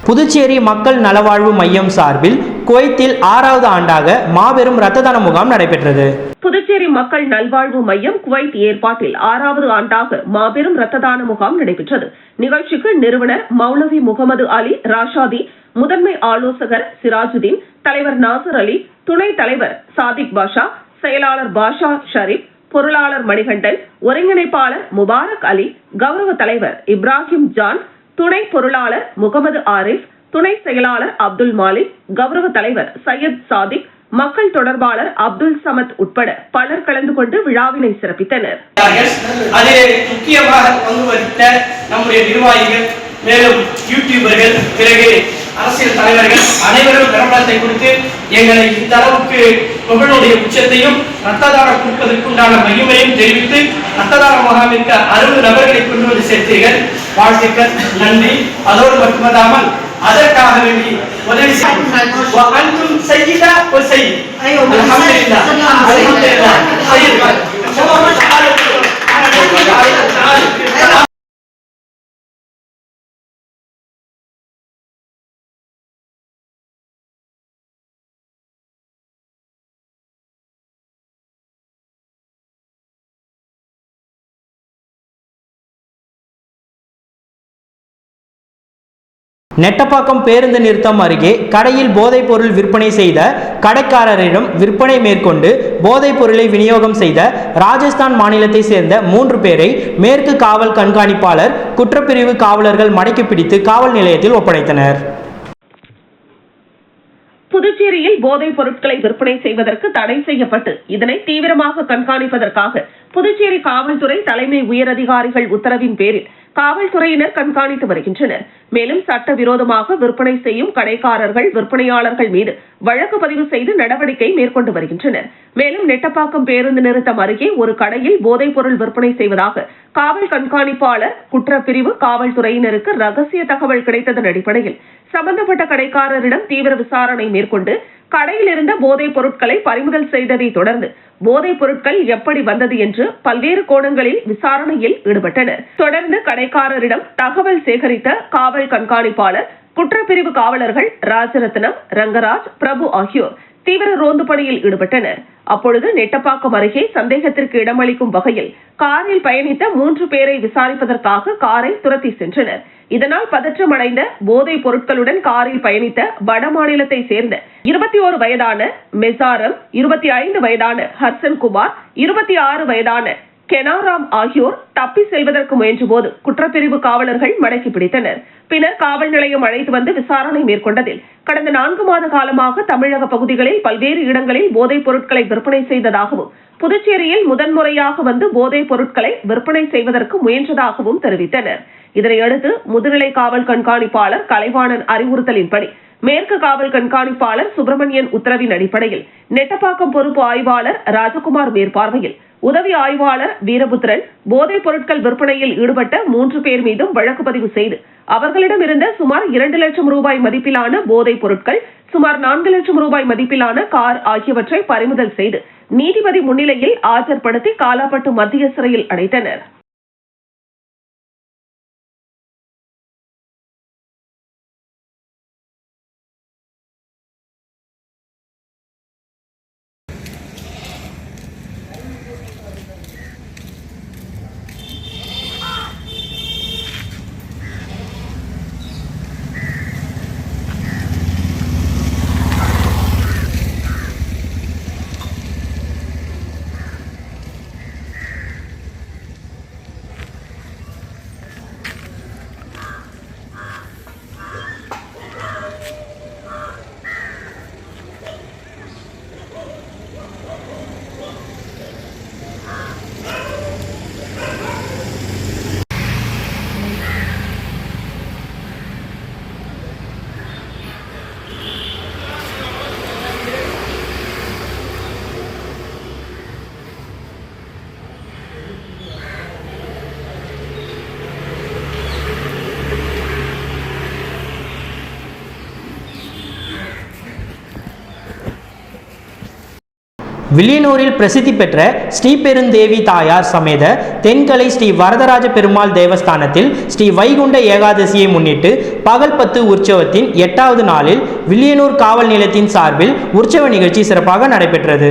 புதுச்சேரி மக்கள் நலவாழ்வு மையம் சார்பில் குவைத்தில் 6வது ஆண்டாக மாபெரும் இரத்த தான முகாம் நடைபெற்றது. புதுச்சேரி மக்கள் நல்வாழ்வு மையம் குவைத் ஏற்பாட்டில் 6வது ஆண்டாக மாபெரும் இரத்த தான முகாம் நடைபெற்றது. நிகழ்ச்சிக்கு நிறுவனர் மௌலவி முகமது அலி ராஷாதி, முதன்மை ஆலோசகர் சிராஜுதீன், தலைவர் நாசர் அலி, துணைத் தலைவர் சாதிக் பாஷா, செயலாளர் பாஷா ஷரீப், பொருளாளர் மணிகண்டன், ஒருங்கிணைப்பாளர் முபாரக் அலி, கௌரவ தலைவர் இப்ராஹிம் ஜான், துணை பொருளாளர் முகமது ஆரிஃப், துணை செயலாளர் அப்துல் மாலிக், கௌரவ தலைவர் சையத் சாதிக், மக்கள் தொடர்பாளர் அப்துல் சமத் உட்பட பலர் கலந்து கொண்டு விழாவினை சிறப்பித்தனர். அதில் முக்கியமாக பங்கு வகித்த நம்முடைய நிர்வாகிகள், மேலும் யூடியூபர்கள், பிறகு அரசியல் தலைவர்கள் அனைவரும் பிரபலத்தை கொடுத்து எங்களை இந்த அளவுக்கு புகழுடைய உச்சத்தையும் இரத்த தானம் கொடுப்பதற்குண்டான மகிமையும் தெரிவித்து இரத்த தான முகாமிற்கு 60 நபர்களை கொண்டு வந்து சேர்த்தீர்கள். வாழ்த்துக்கள், நன்றி. அதோடு மட்டுமல்லாமல் அதற்காக வேண்டி உதவி நெட்டப்பாக்கம் பேருந்து நிறுத்தம் அருகே கடையில் போதைப் பொருள் விற்பனை செய்த கடைக்காரரிடம் விற்பனை மேற்கொண்டு போதைப் பொருளை விநியோகம் செய்த ராஜஸ்தான் மாநிலத்தை சேர்ந்த 3 பேரை மேற்கு காவல் கண்காணிப்பாளர் குற்றப்பிரிவு காவலர்கள் மடக்கி பிடித்து காவல் நிலையத்தில் ஒப்படைத்தனர். புதுச்சேரியில் போதைப் பொருட்களை விற்பனை செய்வதற்கு தடை செய்யப்பட்டு இதனை தீவிரமாக கண்காணிப்பதற்காக புதுச்சேரி காவல்துறை தலைமை உயரதிகாரிகள் உத்தரவின் பேரில் காவல்துறையினர் கண்காணித்து வருகின்றனர். மேலும் சட்டவிரோதமாக விற்பனை செய்யும் கடைக்காரர்கள், விற்பனையாளர்கள் மீது வழக்கு பதிவு செய்து நடவடிக்கை மேற்கொண்டு வருகின்றனர். மேலும் நெட்டப்பாக்கம் பேருந்து நிறுத்தம் அருகே ஒரு கடையில் போதைப் பொருள் விற்பனை செய்வதாக காவல் கண்காணிப்பாளர் குற்றப்பிரிவு காவல்துறையினருக்கு ரகசிய தகவல் கிடைத்ததன் அடிப்படையில் சம்பந்தப்பட்ட கடைக்காரரிடம் தீவிர விசாரணை மேற்கொண்டு கடையில் இருந்த போதைப் பொருட்களை பறிமுதல் செய்ததை தொடர்ந்து போதைப் பொருட்கள் எப்படி வந்தது என்று பல்வேறு கோணங்களில் விசாரணையில் ஈடுபட்டனர். தொடர்ந்து கடைக்காரரிடம் தகவல் சேகரித்த காவல் கண்காணிப்பாளர், குற்றப்பிரிவு காவலர்கள் ராஜரத்னம், ரங்கராஜ், பிரபு ஆகியோர் தீவிர ரோந்து பணியில் ஈடுபட்டனர். அப்பொழுது நெட்டப்பாக்கம் அருகே சந்தேகத்திற்கு இடமளிக்கும் வகையில் காரில் பயணித்த 3 பேரை விசாரிப்பதற்காக காரை துரத்தி சென்றனர். இதனால் பதற்றமடைந்த போதைப் பொருட்களுடன் காரில் பயணித்த வட மாநிலத்தை சேர்ந்த 21 வயதான மெசாரம், 25 வயதான ஹர்சன் குமார், 26 வயதான கெனாராம் ஆகியோர் தப்பி செல்வதற்கு முயன்றபோது குற்றப்பிரிவு காவலர்கள் மடக்கி பிடித்தனர். பின்னர் காவல் நிலையம் அழைத்து வந்து விசாரணை மேற்கொண்டதில் கடந்த 4 மாத காலமாக தமிழக பகுதிகளில் பல்வேறு இடங்களில் போதைப் பொருட்களை விற்பனை செய்ததாகவும், புதுச்சேரியில் முதன்முறையாக வந்து போதைப் பொருட்களை விற்பனை செய்வதற்கு முயன்றதாகவும் தெரிவித்தனர். இதனையடுத்து முதுநிலை காவல் கண்காணிப்பாளர் கலைவாணன் அறிவுறுத்தலின்படி மேற்கு காவல் கண்காணிப்பாளர் சுப்பிரமணியன் உத்தரவின் அடிப்படையில் நெட்டப்பாக்கம் பொறுப்பு ஆய்வாளர் ராஜகுமார் மேற்பார்வையில் உதவி ஆய்வாளர் வீரபுத்திரன் போதைப் பொருட்கள் விற்பனையில் ஈடுபட்ட 3 பேர் மீதும் வழக்கு பதிவு செய்து அவர்களிடம் இருந்த சுமார் 2 லட்சம் ரூபாய் மதிப்பிலான போதைப் பொருட்கள், சுமார் 4 லட்சம் ரூபாய் மதிப்பிலான கார் ஆகியவற்றை பறிமுதல் செய்து நீதிபதி முன்னிலையில் ஆஜர்படுத்தி காலாப்பட்டு மத்திய சிறையில் அடைத்தனர். வில்லியனூரில் பிரசித்தி பெற்ற ஸ்ரீபெருந்தேவி தாயார் சமேத தென்கலை ஸ்ரீ வரதராஜ பெருமாள் தேவஸ்தானத்தில் ஸ்ரீ வைகுண்ட ஏகாதசியை முன்னிட்டு பகல் 10 உற்சவத்தின் 8வது நாளில் வில்லியனூர் காவல் நிலையத்தின் சார்பில் உற்சவ நிகழ்ச்சி சிறப்பாக நடைபெற்றது.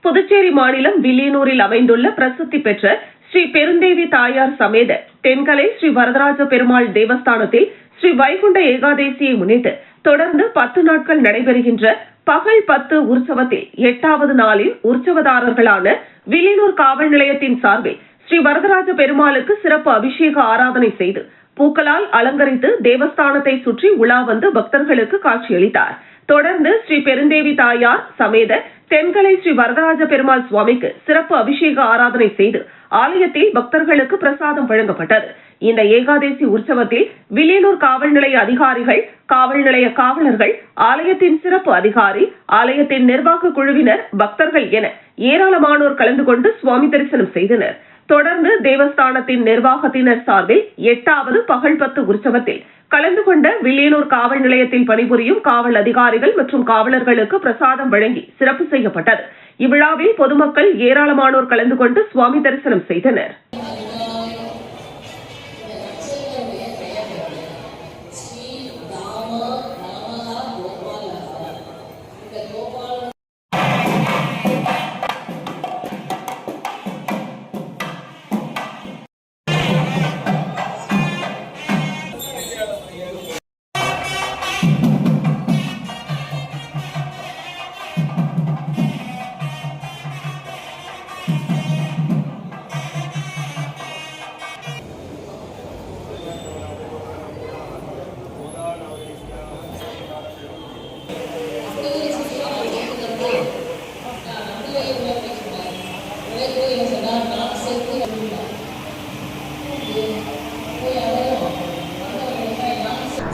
புதுச்சேரி மாநிலம் வில்லியனூரில் அமைந்துள்ள பிரசித்தி பெற்ற ஸ்ரீ பெருந்தேவி தாயார் சமேத தென்கலை ஸ்ரீ வரதராஜ பெருமாள் தேவஸ்தானத்தில் ஸ்ரீ வைகுண்ட ஏகாதசியை முன்னிட்டு தொடர்ந்து 10 நாட்கள் நடைபெறுகின்ற பகல் 10 உற்சவத்தில் 8வது நாளில் உற்சவதாரர்களான வில்லியனூர் காவல் நிலையத்தின் சார்பில் ஸ்ரீ வரதராஜ பெருமாளுக்கு சிறப்பு அபிஷேக ஆராதனை செய்து பூக்களால் அலங்கரித்து தேவஸ்தானத்தை சுற்றி உலா வந்து பக்தர்களுக்கு காட்சியளித்தார். தொடர்ந்து ஸ்ரீ பெருந்தேவி தாயார் சமேத தென்கலை ஸ்ரீ வரதராஜ பெருமாள் சுவாமிக்கு சிறப்பு அபிஷேக ஆராதனை செய்து ஆலயத்தில் பக்தர்களுக்கு பிரசாதம் வழங்கப்பட்டது. இந்த ஏகாதசி உற்சவத்தில் வில்லியனூர் காவல் நிலைய அதிகாரிகள், காவல் நிலைய காவலர்கள், ஆலயத்தின் சிறப்பு அதிகாரி, ஆலயத்தின் நிர்வாக குழுவினர், பக்தர்கள் என ஏராளமானோர் கலந்து கொண்டு சுவாமி தரிசனம் செய்தனர். தொடர்ந்து தேவஸ்தானத்தின் நிர்வாகத்தினர் சார்பில் 8வது பகல் 10 உற்சவத்தில் கலந்து கொண்ட வில்லியனூர் காவல் நிலையத்தில் பணிபுரியும் காவல் அதிகாரிகள் மற்றும் காவலர்களுக்கு பிரசாதம் வழங்கி சிறப்பு செய்யப்பட்டது. இவ்விழாவில் பொதுமக்கள் ஏராளமானோர் கலந்து கொண்டு சுவாமி தரிசனம் செய்தனர்.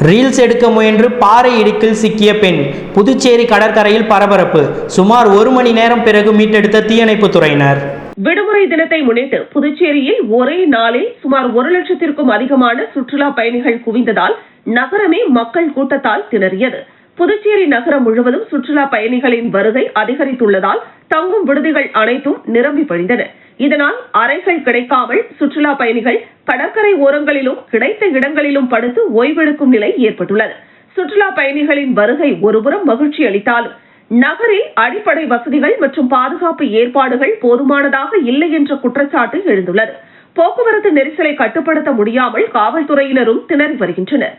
ரீல்ஸ் எடுக்க முயன்று பாறை இடுக்கில் சிக்கிய பெண். புதுச்சேரி கடற்கரையில் பரபரப்பு. சுமார் 1 மணி நேரம் பிறகு மீட்டெடுத்த தீயணைப்பு துறையினர். விடுமுறை தினத்தை முன்னிட்டு புதுச்சேரியில் ஒரே நாளில் சுமார் 1 லட்சத்திற்கும் அதிகமான சுற்றுலா பயணிகள் குவிந்ததால் நகரமே மக்கள் கூட்டத்தால் திணறியது. புதுச்சேரி நகரம் முழுவதும் சுற்றுலா பயணிகளின் வருகை அதிகரித்துள்ளதால் தங்கும் விடுதிகள் அனைத்தும் நிரம்பி வழிந்தன. இதனால் அறைகள் கிடைக்காமல் சுற்றுலா பயணிகள் கடற்கரை ஓரங்களிலும் கிடைத்த இடங்களிலும் படுத்து ஓய்வெடுக்கும் நிலை ஏற்பட்டுள்ளது. சுற்றுலா பயணிகளின் வருகை ஒருபுறம் மகிழ்ச்சி அளித்தாலும் நகரில் அடிப்படை வசதிகள் மற்றும் பாதுகாப்பு ஏற்பாடுகள் போதுமானதாக இல்லை என்ற குற்றச்சாட்டு எழுந்துள்ளது. போக்குவரத்து நெரிசலை கட்டுப்படுத்த முடியாமல் காவல்துறையினரும் திணறி வருகின்றனர்.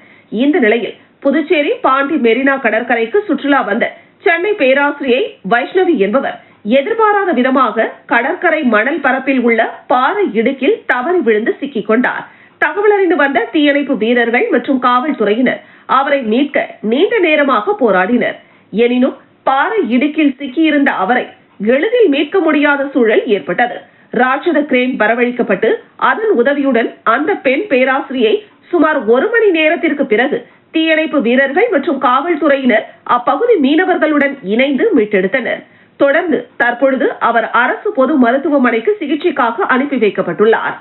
இந்த நிலையில் புதுச்சேரி பாண்டி மெரினா கடற்கரைக்கு சுற்றுலா வந்த சென்னை பேராசிரியை வைஷ்ணவி என்பவர் எதிர்பாராத விதமாக கடற்கரை மணல் பரப்பில் உள்ள பாறை இடுக்கில் தவறி விழுந்து சிக்கிக் கொண்டார். தகவல் அறிந்து வந்த தீயணைப்பு வீரர்கள் மற்றும் காவல்துறையினர் அவரை மீட்க நீண்ட நேரமாக போராடினர். எனினும் பாறை இடுக்கில் சிக்கியிருந்த அவரை எளிதில் மீட்க முடியாத சூழல் ஏற்பட்டது. ராட்சத கிரேன் வரவழைக்கப்பட்டு அதன் உதவியுடன் அந்த பெண் பேராசிரியை சுமார் 1 மணி நேரத்திற்கு பிறகு தீயணைப்பு வீரர்கள் மற்றும் காவல்துறையினர் அப்பகுதி மீனவர்களுடன் இணைந்து மீட்டெடுத்தனர். தொடர்ந்து தற்பொழுது அவர் அரசு பொது மருத்துவமனைக்கு சிகிச்சைக்காக அனுப்பி வைக்கப்பட்டுள்ளார்.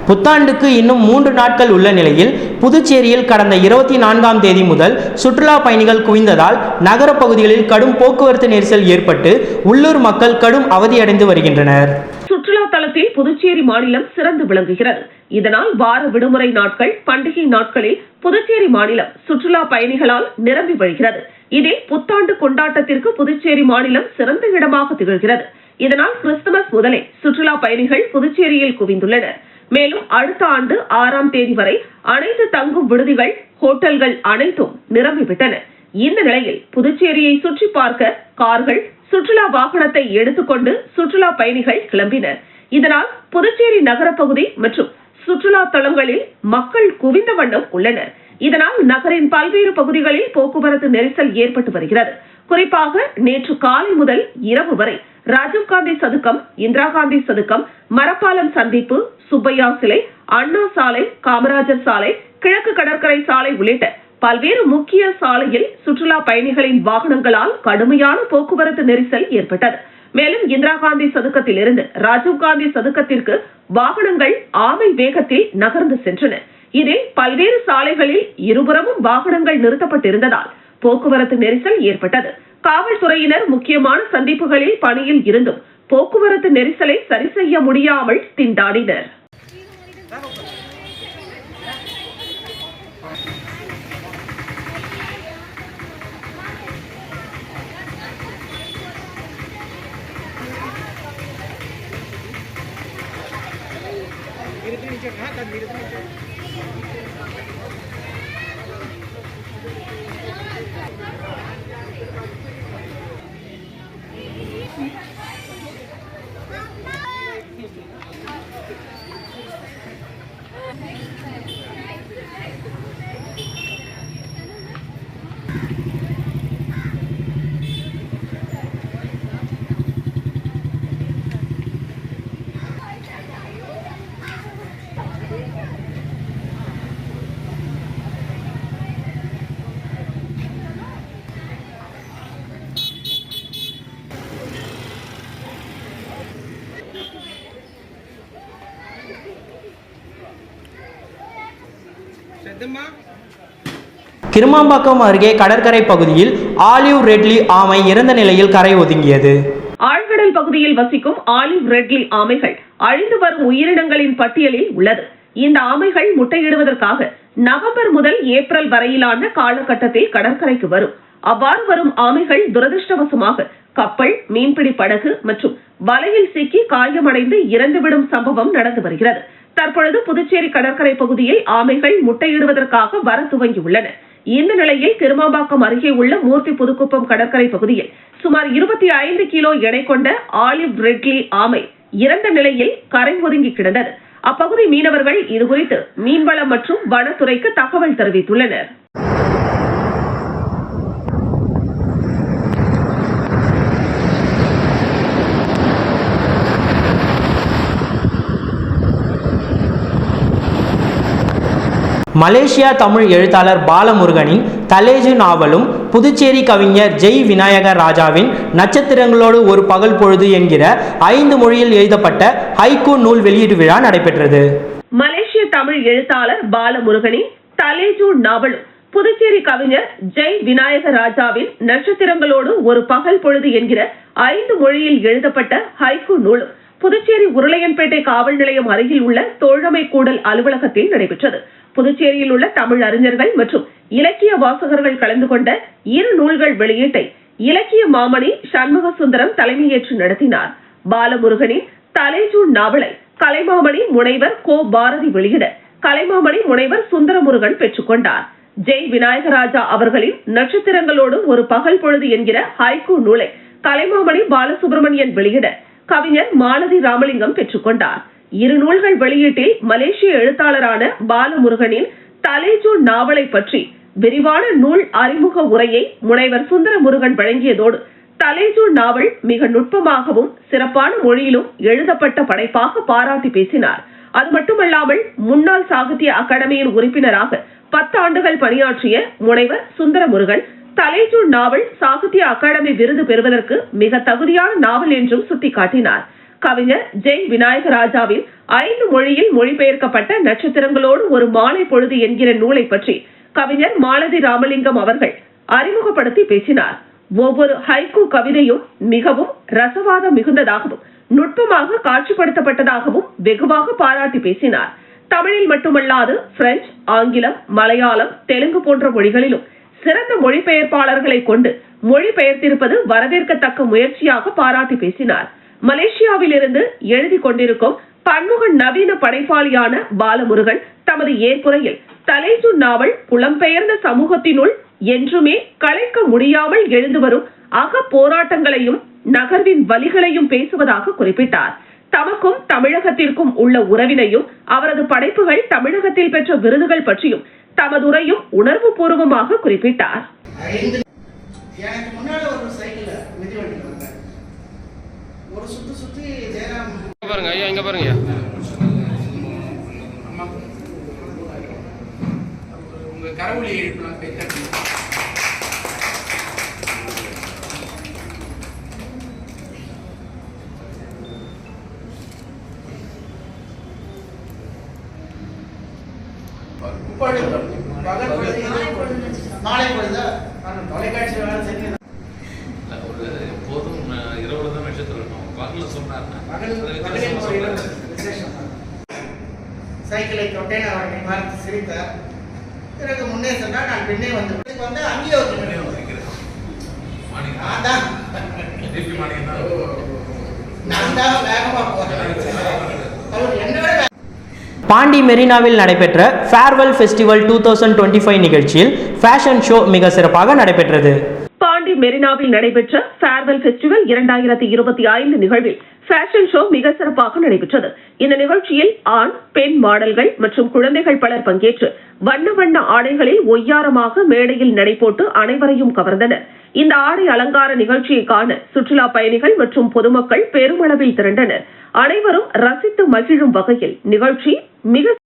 புத்தாண்டுக்கு இன்னும் 3 நாட்கள் உள்ள நிலையில் புதுச்சேரியில் கடந்த 24ஆம் தேதி முதல் சுற்றுலா பயணிகள் குவிந்ததால் நகர பகுதிகளில் கடும் போக்குவரத்து நெரிசல் ஏற்பட்டு உள்ளூர் மக்கள் கடும் அவதியடைந்து வருகின்றனர். சுற்றுலா தளத்தில் புதுச்சேரி மாநிலம் சிறந்து விளங்குகிறது. இதனால் வார விடுமுறை நாட்கள், பண்டிகை நாட்களில் புதுச்சேரி மாநிலம் சுற்றுலா பயணிகளால் நிரம்பி வழிகிறது. இதில் புத்தாண்டு கொண்டாட்டத்திற்கு புதுச்சேரி மாநிலம் சிறந்த இடமாக திகழ்கிறது. இதனால் கிறிஸ்துமஸ் முதலே சுற்றுலா பயணிகள் புதுச்சேரியில் குவிந்துள்ளனர். மேலும் அடுத்த ஆண்டு 6ஆம் தேதி வரை அனைத்து தங்கும் விடுதிகள், ஹோட்டல்கள் அனைத்தும் நிரம்பிவிட்டன. இந்த நிலையில் புதுச்சேரியை சுற்றி பார்க்க கார்கள், சுற்றுலா வாகனத்தை எடுத்துக்கொண்டு சுற்றுலா பயணிகள் கிளம்பினர். இதனால் புதுச்சேரி நகரப்பகுதி மற்றும் சுற்றுலா தலங்களில் மக்கள் குவிந்த வண்ணம் உள்ளனர். இதனால் நகரின் பல்வேறு பகுதிகளில் போக்குவரத்து நெரிசல் ஏற்பட்டு வருகிறது. குறிப்பாக நேற்று காலை முதல் இரவு வரை ராஜீவ்காந்தி சதுக்கம், இந்திரா காந்தி சதுக்கம், மரப்பாலம் சந்திப்பு, சுப்பையா சிலை, அண்ணா சாலை, காமராஜர் சாலை, கிழக்கு கடற்கரை சாலை உள்ளிட்ட பல்வேறு முக்கிய சாலையில் சுற்றுலா பயணிகளின் வாகனங்களால் கடுமையான போக்குவரத்து நெரிசல் ஏற்பட்டது. மேலும் இந்திரா காந்தி சதுக்கத்தில் இருந்து ராஜீவ்காந்தி சதுக்கத்திற்கு வாகனங்கள் ஆமை வேகத்தில் நகர்ந்து சென்றன. இதில் பல்வேறு சாலைகளில் இருபுறமும் வாகனங்கள் நிறுத்தப்பட்டிருந்ததால் போக்குவரத்து நெரிசல் ஏற்பட்டது. காவல்துறையினர் முக்கியமான சந்திப்புகளில் பணியில் இருந்தும் போக்குவரத்து நெரிசலை சரி செய்ய முடியாமல் திண்டாடினர். கிருமாம்பாக்கம் அருகே கடற்கரை பகுதியில் ஆலிவ் ரெட்லி ஆமை இறந்த நிலையில் கரை ஒதுங்கியது. ஆழ்கடல் பகுதியில் வசிக்கும் ஆலிவ் ரெட்லி ஆமைகள் அழிந்து வரும் உயிரினங்களின் பட்டியலில் உள்ளது. இந்த ஆமைகள் முட்டையிடுவதற்காக நவம்பர் முதல் ஏப்ரல் வரையிலான காலகட்டத்தில் கடற்கரைக்கு வரும். அவ்வாறு வரும் ஆமைகள் துரதிருஷ்டவசமாக கப்பல், மீன்பிடி படகு மற்றும் வலையில் சிக்கி காயமடைந்து இறந்துவிடும் சம்பவம் நடந்து வருகிறது. தற்பொழுது புதுச்சேரி கடற்கரை பகுதியில் ஆமைகள் முட்டையிடுவதற்காக வர துவங்கியுள்ளன. இந்த நிலையில் கிருமாம்பாக்கம் அருகே உள்ள மூர்த்தி புதுக்குப்பம் கடற்கரை பகுதியில் சுமார் 25 கிலோ எடை கொண்ட ஆலிவ் ரெட்லி ஆமை இறந்த நிலையில் கரை ஒதுங்கி கிடந்தது. அப்பகுதி மீனவர்கள் இதுகுறித்து மீன்வளம் மற்றும் வனத்துறைக்கு தகவல் தெரிவித்துள்ளனர். மலேசியா தமிழ் எழுத்தாளர் பாலமுருகனின் தலேஜு நாவலும் புதுச்சேரி கவிஞர் ஜெய் விநாயக ராஜாவின் நட்சத்திரங்களோடு ஒரு பகல் பொழுது என்கிற 5 மொழியில் எழுதப்பட்ட ஹைக்கூ நூல் வெளியீட்டு விழா நடைபெற்றது. மலேசிய தமிழ் எழுத்தாளர் பாலமுருகனின் தலேஜு நாவலும் புதுச்சேரி கவிஞர் ஜெய் விநாயக ராஜாவின் நட்சத்திரங்களோடு ஒரு பகல் பொழுது என்கிற 5 மொழியில் எழுதப்பட்ட ஹைக்கூ நூலும் புதுச்சேரி உருளையன்பேட்டை காவல் நிலையம் அருகில் உள்ள தோழமை கூடல் அலுவலகத்தில் நடைபெற்றது. புதுச்சேரியில் உள்ள தமிழ் அறிஞர்கள் மற்றும் இலக்கிய வாசகர்கள் கலந்து கொண்ட 2 நூல்கள் வெளியீட்டை இலக்கிய மாமணி சண்முக சுந்தரம் தலைமையேற்று நடத்தினார். பாலமுருகனின் தலேஜு நாவலை கலைமாமணி முனைவர் கோ பாரதி வெளியிட கலைமாமணி முனைவர் சுந்தரமுருகன் பெற்றுக் கொண்டார். ஜெய் விநாயகராஜா அவர்களின் நட்சத்திரங்களோடு ஒரு பகல் பொழுது என்கிற ஹைக்கூ நூலை கலைமாமணி பாலசுப்ரமணியன் வெளியிட கவிஞர் மாலதி ராமலிங்கம் பெற்றுக் கொண்டார். 2 நூல்கள் வெளியீட்டில் மலேசிய எழுத்தாளரான பாலமுருகனின் தலேஜு நாவலை பற்றி விரிவான நூல் அறிமுக உரையை முனைவர் சுந்தரமுருகன் வழங்கியதோடு தலேஜு நாவல் மிக நுட்பமாகவும் சிறப்பான மொழியிலும் எழுதப்பட்ட படைப்பாக பாராட்டி பேசினார். அது மட்டுமல்லாமல் முன்னாள் சாகித்ய அகாடமியின் உறுப்பினராக 10 ஆண்டுகள் பணியாற்றிய முனைவர் சுந்தரமுருகன் தலேஜு நாவல் சாகித்ய அகாடமி விருது பெறுவதற்கு மிக தகுதியான நாவல் என்றும் சுட்டிக்காட்டினார். கவிஞர் ஜெய் விநாயக ராஜாவின் 5 மொழியில் மொழிபெயர்க்கப்பட்ட நட்சத்திரங்களோடு ஒரு மாலை பொழுது என்கிற நூலை பற்றி கவிஞர் மாலதி ராமலிங்கம் அவர்கள் அறிமுகப்படுத்தி பேசினார். ஒவ்வொரு ஹைக்கூ கவிதையும் மிகவும் ரசவாதம் மிகுந்ததாகவும் நுட்பமாக காட்சிப்படுத்தப்பட்டதாகவும் வெகுவாக பாராட்டி பேசினார். தமிழில் மட்டுமல்லாது பிரெஞ்சு, ஆங்கிலம், மலையாளம், தெலுங்கு போன்ற மொழிகளிலும் சிறந்த மொழிபெயர்ப்பாளர்களை கொண்டு மொழிபெயர்த்திருப்பது வரவேற்கத்தக்க முயற்சியாக பாராட்டி பேசினார். மலேசியாவில் இருந்து எழுதி கொண்டிருக்கும் பன்முக நவீன படைப்பாளியான பாலமுருகன் தமது ஏற்புரையில் தலேஜு நாவல் புலம்பெயர்ந்த சமூகத்தினுள் என்றுமே கலைக்க முடியாமல் எழுந்து வரும் அக போராட்டங்களையும் நகர்வின் வலிகளையும் பேசுவதாக குறிப்பிட்டார். தமக்கும் தமிழகத்திற்கும் உள்ள உறவினையும் அவரது படைப்புகள் தமிழகத்தில் பெற்ற விருதுகள் பற்றியும் தமதுரையும் உணர்வு பூர்வமாக குறிப்பிட்டார். எனக்கு முன்னாடி ஒரு சைக்கிள் மிதிவண்டி வந்தேன். ஒரு சுத்தி ஜெயராம் பாருங்க ஐயா, இங்க பாருங்க உங்க கரவொலி எழுப்பலாம் பேசி மாலை பொழுது தொலைக்காட்சி வேலை செஞ்சு எப்போதும் இரவுல தான் நட்சத்திரம் இருக்கும். பகல்ல சொன்னார் சைக்கிளை தொட்டேன், அவரை பார்த்து சிரித்தார். பிறகு முன்னே சென்றால் நான் பின்னே வந்து அங்கேயே நான் தான் வேகமா போறேன். அவர் என்னோட பாண்டி மெரினாவில் நடைபெற்ற ஃபேர்வெல் ஃபெஸ்டிவல் 2025 நிகழ்ச்சியில் ஃபேஷன் ஷோ மிக சிறப்பாக நடைபெற்றது. பாண்டி மெரினாவில் நடைபெற்ற ஃபேர்வெல் ஃபெஸ்டிவல் 2025 நிகழ்வில் ஃபேஷன் ஷோ மிக சிறப்பாக நடைபெற்றது. இந்த நிகழ்ச்சியில் ஆண், பெண் மாடல்கள் மற்றும் குழந்தைகள் பலர் பங்கேற்று வண்ண வண்ண ஆடைகளில் ஒய்யாரமாக மேடையில் நடைபோட்டு அனைவரையும் கவர்ந்தனர். இந்த ஆடை அலங்கார நிகழ்ச்சியை காண சுற்றுலா பயணிகள் மற்றும் பொதுமக்கள் பெருமளவில் திரண்டனர். அனைவரும் ரசித்து மகிழும் வகையில் நிகழ்ச்சி மிக